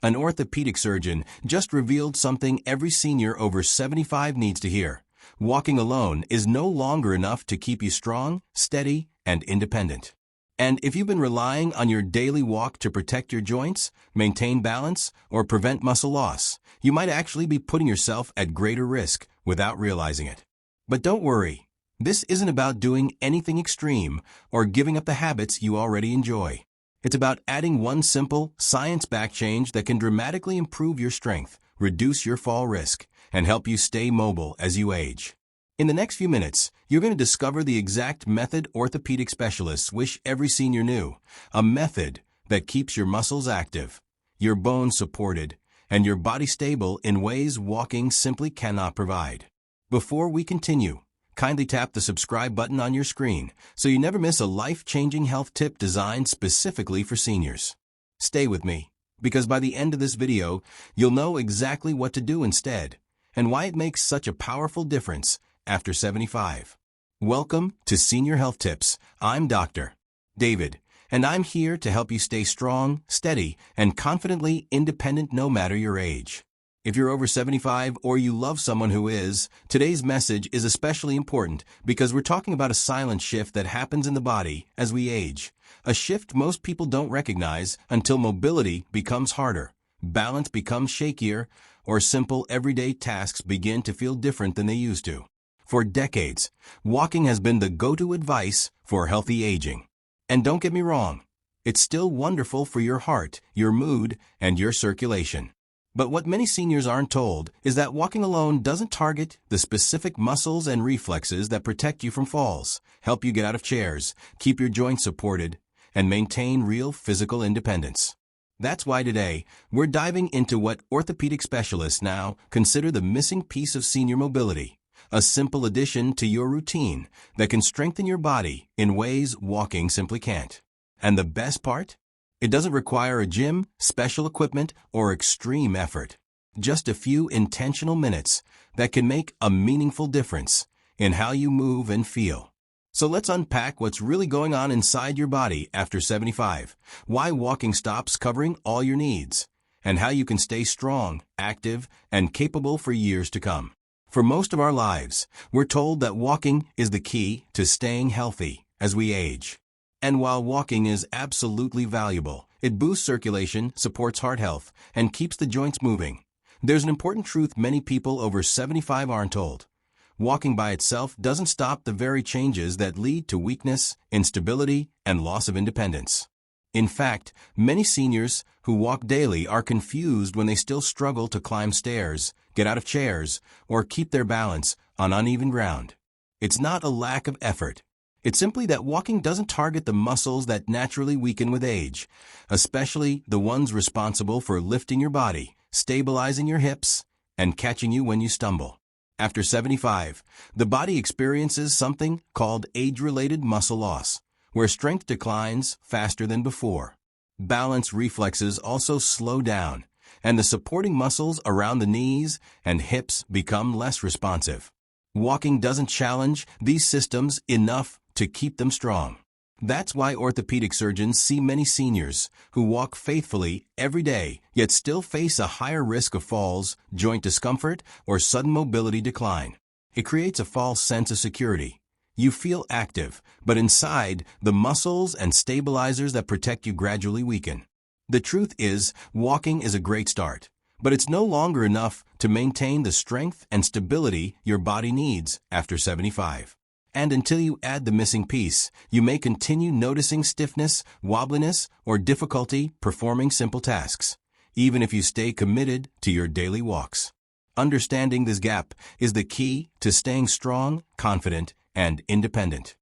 An orthopedic surgeon just revealed something every senior over 75 needs to hear. Walking alone is no longer enough to keep you strong, steady, and independent. And if you've been relying on your daily walk to protect your joints, maintain balance, or prevent muscle loss, you might actually be putting yourself at greater risk without realizing it. But don't worry. This isn't about doing anything extreme or giving up the habits you already enjoy. It's about adding one simple, science-backed change that can dramatically improve your strength, reduce your fall risk, and help you stay mobile as you age. In the next few minutes, you're going to discover the exact method orthopedic specialists wish every senior knew, a method that keeps your muscles active, your bones supported, and your body stable in ways walking simply cannot provide. Before we continue, kindly tap the subscribe button on your screen so you never miss a life-changing health tip designed specifically for seniors. Stay with me, because by the end of this video, you'll know exactly what to do instead and why it makes such a powerful difference after 75. Welcome to Senior Health Tips. I'm Dr. David, and I'm here to help you stay strong, steady, and confidently independent no matter your age. If you're over 75 or you love someone who is, today's message is especially important because we're talking about a silent shift that happens in the body as we age. A shift most people don't recognize until mobility becomes harder, balance becomes shakier, or simple everyday tasks begin to feel different than they used to. For decades, walking has been the go-to advice for healthy aging. And don't get me wrong, it's still wonderful for your heart, your mood, and your circulation. But what many seniors aren't told is that walking alone doesn't target the specific muscles and reflexes that protect you from falls, help you get out of chairs, keep your joints supported, and maintain real physical independence. That's why today, we're diving into what orthopedic specialists now consider the missing piece of senior mobility, a simple addition to your routine that can strengthen your body in ways walking simply can't. And the best part? It doesn't require a gym, special equipment, or extreme effort. Just a few intentional minutes that can make a meaningful difference in how you move and feel. So let's unpack what's really going on inside your body after 75, why walking stops covering all your needs, and how you can stay strong, active, and capable for years to come. For most of our lives, we're told that walking is the key to staying healthy as we age. And while walking is absolutely valuable, it boosts circulation, supports heart health, and keeps the joints moving. There's an important truth many people over 75 aren't told. Walking by itself doesn't stop the very changes that lead to weakness, instability, and loss of independence. In fact, many seniors who walk daily are confused when they still struggle to climb stairs, get out of chairs, or keep their balance on uneven ground. It's not a lack of effort. It's simply that walking doesn't target the muscles that naturally weaken with age, especially the ones responsible for lifting your body, stabilizing your hips, and catching you when you stumble. After 75, the body experiences something called age-related muscle loss, where strength declines faster than before. Balance reflexes also slow down, and the supporting muscles around the knees and hips become less responsive. Walking doesn't challenge these systems enough to keep them strong. That's why orthopedic surgeons see many seniors who walk faithfully every day, yet still face a higher risk of falls, joint discomfort, or sudden mobility decline. It creates a false sense of security. You feel active, but inside, the muscles and stabilizers that protect you gradually weaken. The truth is, walking is a great start, but it's no longer enough to maintain the strength and stability your body needs after 75. And until you add the missing piece, you may continue noticing stiffness, wobbliness, or difficulty performing simple tasks, even if you stay committed to your daily walks. Understanding this gap is the key to staying strong, confident, and independent.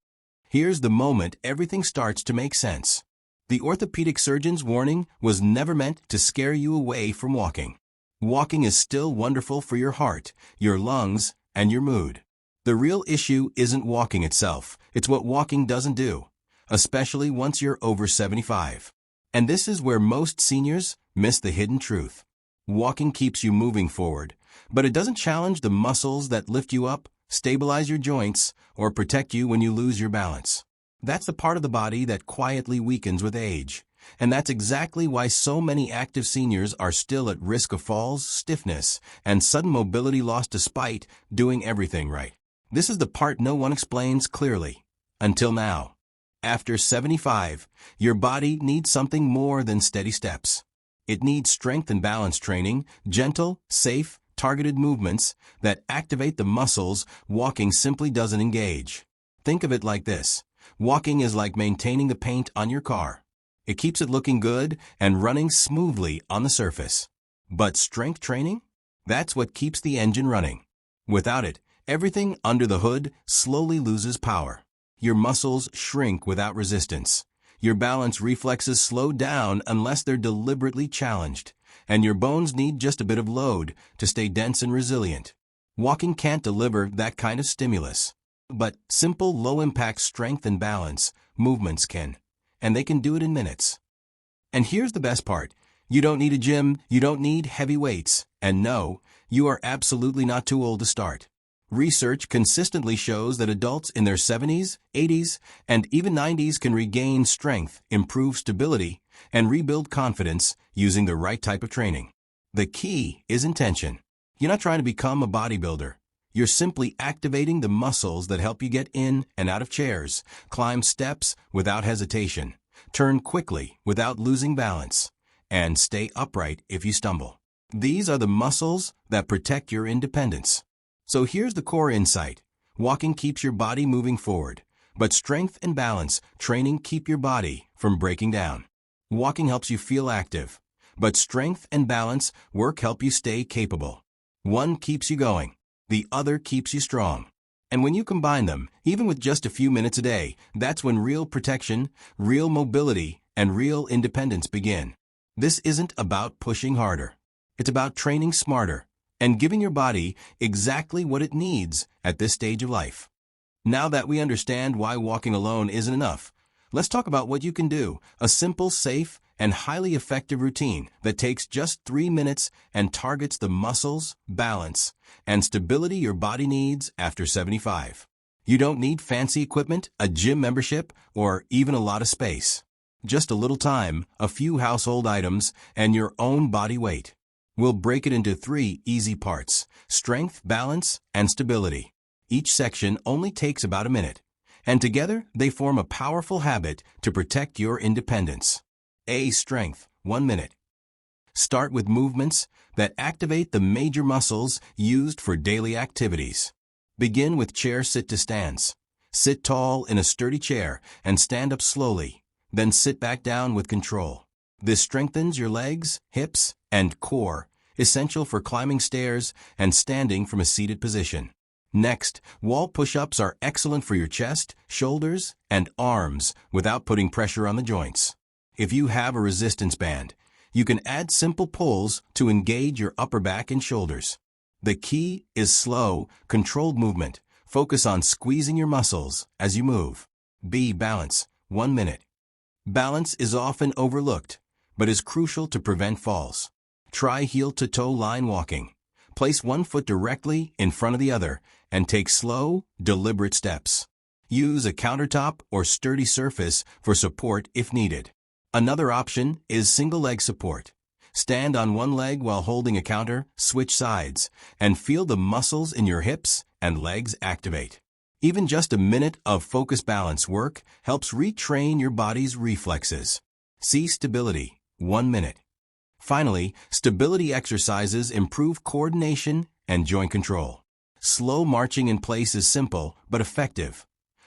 Here's the moment everything starts to make sense. The orthopedic surgeon's warning was never meant to scare you away from walking. Walking is still wonderful for your heart, your lungs, and your mood. The real issue isn't walking itself, it's what walking doesn't do, especially once you're over 75. And this is where most seniors miss the hidden truth. Walking keeps you moving forward, but it doesn't challenge the muscles that lift you up, stabilize your joints, or protect you when you lose your balance. That's the part of the body that quietly weakens with age. And that's exactly why so many active seniors are still at risk of falls, stiffness, and sudden mobility loss despite doing everything right. This is the part no one explains clearly. Until now. After 75, your body needs something more than steady steps. It needs strength and balance training, gentle, safe, targeted movements that activate the muscles walking simply doesn't engage. Think of it like this. Walking is like maintaining the paint on your car. It keeps it looking good and running smoothly on the surface. But strength training? That's what keeps the engine running. Without it, everything under the hood slowly loses power. Your muscles shrink without resistance. Your balance reflexes slow down unless they're deliberately challenged. And your bones need just a bit of load to stay dense and resilient. Walking can't deliver that kind of stimulus. But simple, low-impact strength and balance movements can. And they can do it in minutes. And here's the best part. You don't need a gym, you don't need heavy weights. And no, you are absolutely not too old to start. Research consistently shows that adults in their 70s, 80s, and even 90s can regain strength, improve stability, and rebuild confidence using the right type of training. The key is intention. You're not trying to become a bodybuilder. You're simply activating the muscles that help you get in and out of chairs, climb steps without hesitation, turn quickly without losing balance, and stay upright if you stumble. These are the muscles that protect your independence. So here's the core insight. Walking keeps your body moving forward, but strength and balance training keep your body from breaking down. Walking helps you feel active, but strength and balance work help you stay capable. One keeps you going, the other keeps you strong. And when you combine them, even with just a few minutes a day, that's when real protection, real mobility, and real independence begin. This isn't about pushing harder. It's about training smarter and giving your body exactly what it needs at this stage of life. Now that we understand why walking alone isn't enough, let's talk about what you can do, a simple, safe, and highly effective routine that takes just 3 minutes and targets the muscles, balance, and stability your body needs after 75. You don't need fancy equipment, a gym membership, or even a lot of space. Just a little time, a few household items, and your own body weight. We'll break it into 3 easy parts: strength, balance, and stability. Each section only takes about a minute, and together they form a powerful habit to protect your independence. A. Strength, 1 minute. Start with movements that activate the major muscles used for daily activities. Begin with chair sit-to-stands. Sit tall in a sturdy chair and stand up slowly, then sit back down with control. This strengthens your legs, hips, and core, essential for climbing stairs and standing from a seated position. Next, wall push-ups are excellent for your chest, shoulders, and arms without putting pressure on the joints. If you have a resistance band, you can add simple pulls to engage your upper back and shoulders. The key is slow, controlled movement. Focus on squeezing your muscles as you move. B. Balance, 1 minute. Balance is often overlooked, but is crucial to prevent falls. Try heel-to-toe line walking. Place one foot directly in front of the other and take slow, deliberate steps. Use a countertop or sturdy surface for support if needed. Another option is single leg support. Stand on one leg while holding a counter, switch sides, and feel the muscles in your hips and legs activate. Even just a minute of focused balance work helps retrain your body's reflexes. C. Stability, 1 minute. Finally, stability exercises improve coordination and joint control. Slow marching in place is simple but effective.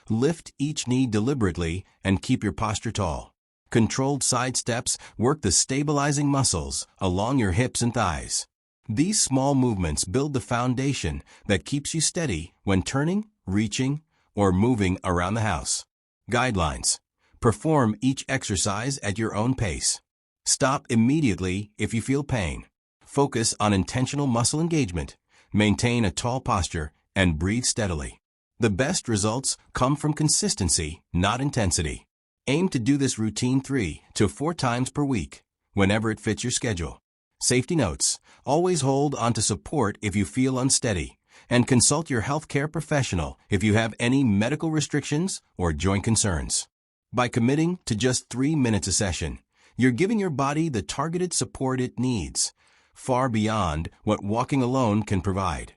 Lift each knee deliberately and keep your posture tall. Controlled side steps work the stabilizing muscles along your hips and thighs. These small movements build the foundation that keeps you steady when turning, reaching, or moving around the house. Guidelines. Perform each exercise at your own pace. Stop immediately if you feel pain. Focus on intentional muscle engagement. Maintain a tall posture and breathe steadily. The best results come from consistency, not intensity. Aim to do this routine 3 to 4 times per week, whenever it fits your schedule. Safety notes. Always hold onto support if you feel unsteady, and consult your healthcare professional if you have any medical restrictions or joint concerns. By committing to just 3 minutes a session, you're giving your body the targeted support it needs, far beyond what walking alone can provide.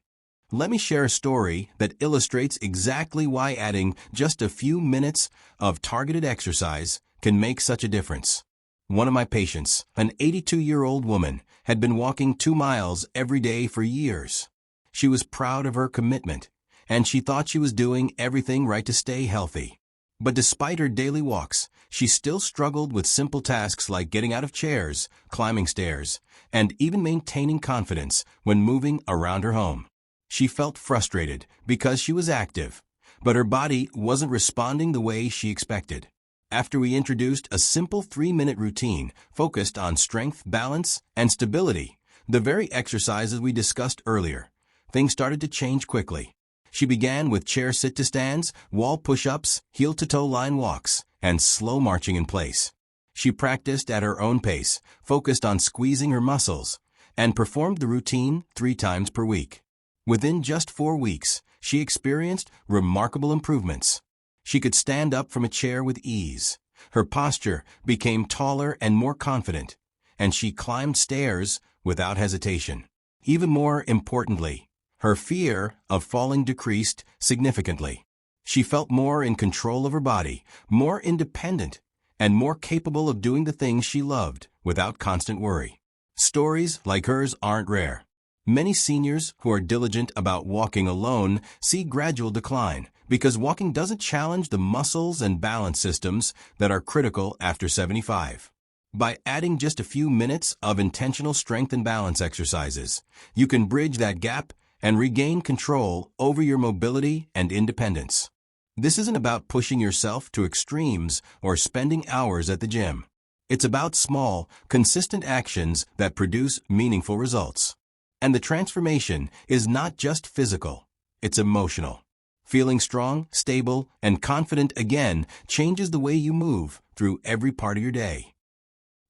Let me share a story that illustrates exactly why adding just a few minutes of targeted exercise can make such a difference. One of my patients, an 82-year-old woman, had been walking 2 miles every day for years. She was proud of her commitment, and she thought she was doing everything right to stay healthy. But despite her daily walks, she still struggled with simple tasks like getting out of chairs, climbing stairs, and even maintaining confidence when moving around her home. She felt frustrated because she was active, but her body wasn't responding the way she expected. After we introduced a simple 3-minute routine focused on strength, balance, and stability, the very exercises we discussed earlier, things started to change quickly. She began with chair sit-to-stands, wall push-ups, heel-to-toe line walks, and slow marching in place. She practiced at her own pace, focused on squeezing her muscles, and performed the routine 3 times per week. Within just 4 weeks, she experienced remarkable improvements. She could stand up from a chair with ease. Her posture became taller and more confident, and she climbed stairs without hesitation. Even more importantly, her fear of falling decreased significantly. She felt more in control of her body, more independent, and more capable of doing the things she loved without constant worry. Stories like hers aren't rare. Many seniors who are diligent about walking alone see gradual decline because walking doesn't challenge the muscles and balance systems that are critical after 75. By adding just a few minutes of intentional strength and balance exercises, you can bridge that gap and regain control over your mobility and independence. This isn't about pushing yourself to extremes or spending hours at the gym. It's about small, consistent actions that produce meaningful results. And the transformation is not just physical, it's emotional. Feeling strong, stable, and confident again changes the way you move through every part of your day.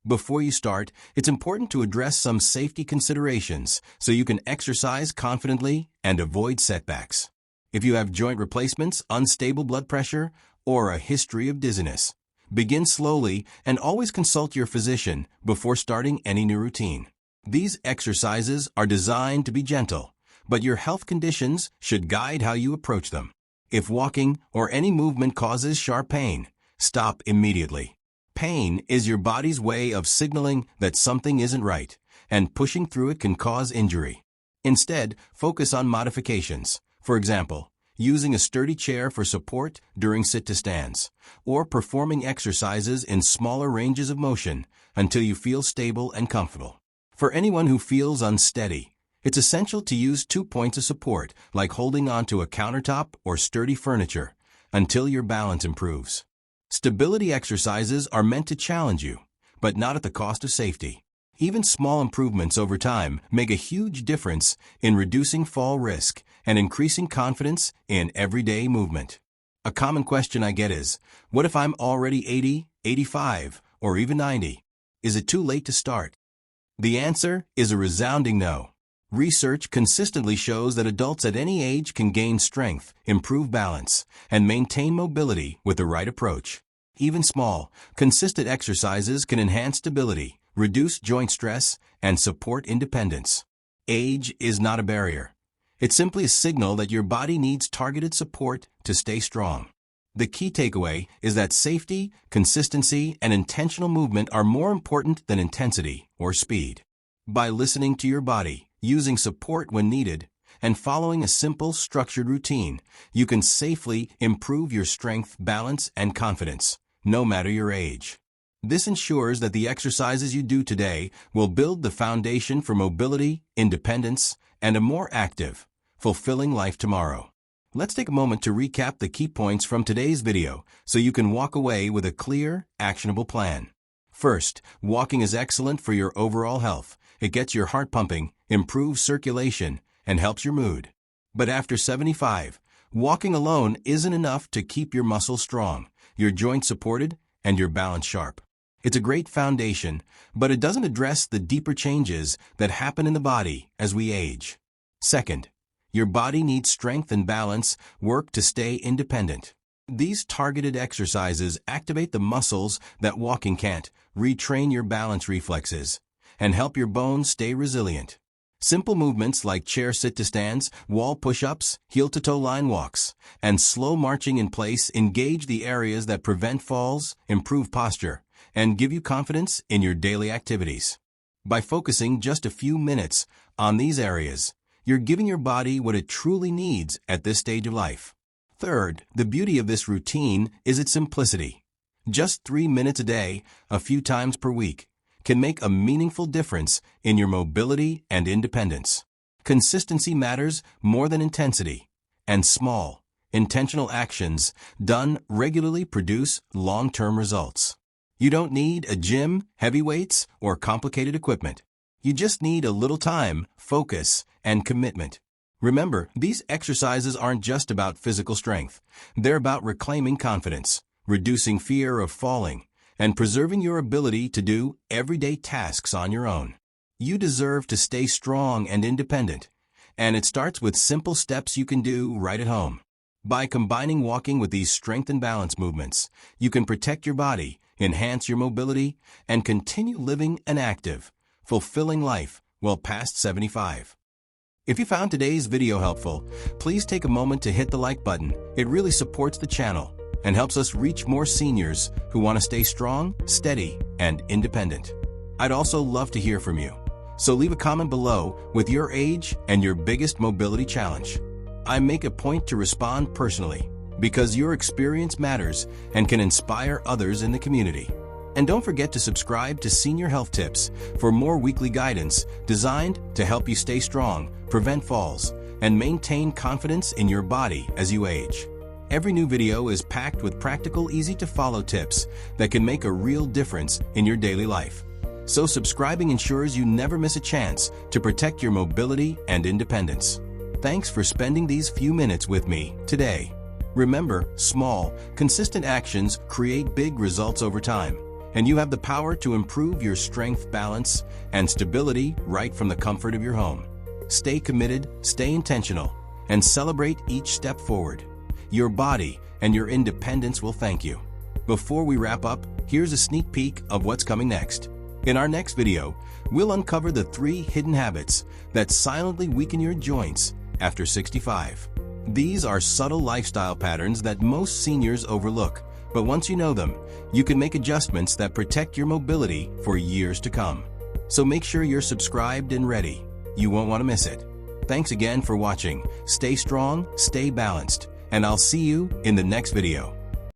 Before you start, it's important to address some safety considerations so you can exercise confidently and avoid setbacks. If you have joint replacements, unstable blood pressure, or a history of dizziness, begin slowly and always consult your physician before starting any new routine. These exercises are designed to be gentle, but your health conditions should guide how you approach them. If walking or any movement causes sharp pain, stop immediately. Pain is your body's way of signaling that something isn't right, and pushing through it can cause injury. Instead, focus on modifications. For example, using a sturdy chair for support during sit-to-stands, or performing exercises in smaller ranges of motion until you feel stable and comfortable. For anyone who feels unsteady, it's essential to use 2 points of support, like holding onto a countertop or sturdy furniture, until your balance improves. Stability exercises are meant to challenge you, but not at the cost of safety. Even small improvements over time make a huge difference in reducing fall risk and increasing confidence in everyday movement. A common question I get is, what if I'm already 80, 85, or even 90? Is it too late to start? The answer is a resounding no. Research consistently shows that adults at any age can gain strength, improve balance, and maintain mobility with the right approach. Even small, consistent exercises can enhance stability, reduce joint stress, and support independence. Age is not a barrier. It's simply a signal that your body needs targeted support to stay strong. The key takeaway is that safety, consistency, and intentional movement are more important than intensity or speed. By listening to your body, using support when needed, and following a simple, structured routine, you can safely improve your strength, balance, and confidence, no matter your age. This ensures that the exercises you do today will build the foundation for mobility, independence, and a more active, fulfilling life tomorrow. Let's take a moment to recap the key points from today's video so you can walk away with a clear, actionable plan. First, walking is excellent for your overall health. It gets your heart pumping, improves circulation, and helps your mood. But after 75, walking alone isn't enough to keep your muscles strong, your joints supported, and your balance sharp. It's a great foundation, but it doesn't address the deeper changes that happen in the body as we age. Second, your body needs strength and balance work to stay independent. These targeted exercises activate the muscles that walking can't, retrain your balance reflexes, and help your bones stay resilient. Simple movements like chair sit-to-stands, wall push-ups, heel-to-toe line walks, and slow marching in place engage the areas that prevent falls, improve posture, and give you confidence in your daily activities. By focusing just a few minutes on these areas, you're giving your body what it truly needs at this stage of life. Third, the beauty of this routine is its simplicity. Just 3 minutes a day, a few times per week, can make a meaningful difference in your mobility and independence. Consistency matters more than intensity, and small, intentional actions done regularly produce long-term results. You don't need a gym, heavy weights, or complicated equipment. You just need a little time, focus, and commitment. Remember, these exercises aren't just about physical strength. They're about reclaiming confidence, reducing fear of falling, and preserving your ability to do everyday tasks on your own. You deserve to stay strong and independent, and it starts with simple steps you can do right at home. By combining walking with these strength and balance movements, you can protect your body, enhance your mobility, and continue living an active, fulfilling life well past 75. If you found today's video helpful, please take a moment to hit the like button. It really supports the channel and helps us reach more seniors who want to stay strong, steady, and independent. I'd also love to hear from you. So leave a comment below with your age and your biggest mobility challenge. I make a point to respond personally because your experience matters and can inspire others in the community. And don't forget to subscribe to Senior Health Tips for more weekly guidance designed to help you stay strong, prevent falls, and maintain confidence in your body as you age. Every new video is packed with practical, easy-to-follow tips that can make a real difference in your daily life. So subscribing ensures you never miss a chance to protect your mobility and independence. Thanks for spending these few minutes with me today. Remember, small, consistent actions create big results over time, and you have the power to improve your strength, balance, and stability right from the comfort of your home. Stay committed, stay intentional, and celebrate each step forward. Your body and your independence will thank you. Before we wrap up, here's a sneak peek of what's coming next. In our next video, we'll uncover the 3 hidden habits that silently weaken your joints after 65. These are subtle lifestyle patterns that most seniors overlook, but once you know them, you can make adjustments that protect your mobility for years to come. So make sure you're subscribed and ready. You won't want to miss it. Thanks again for watching. Stay strong, stay balanced, and I'll see you in the next video.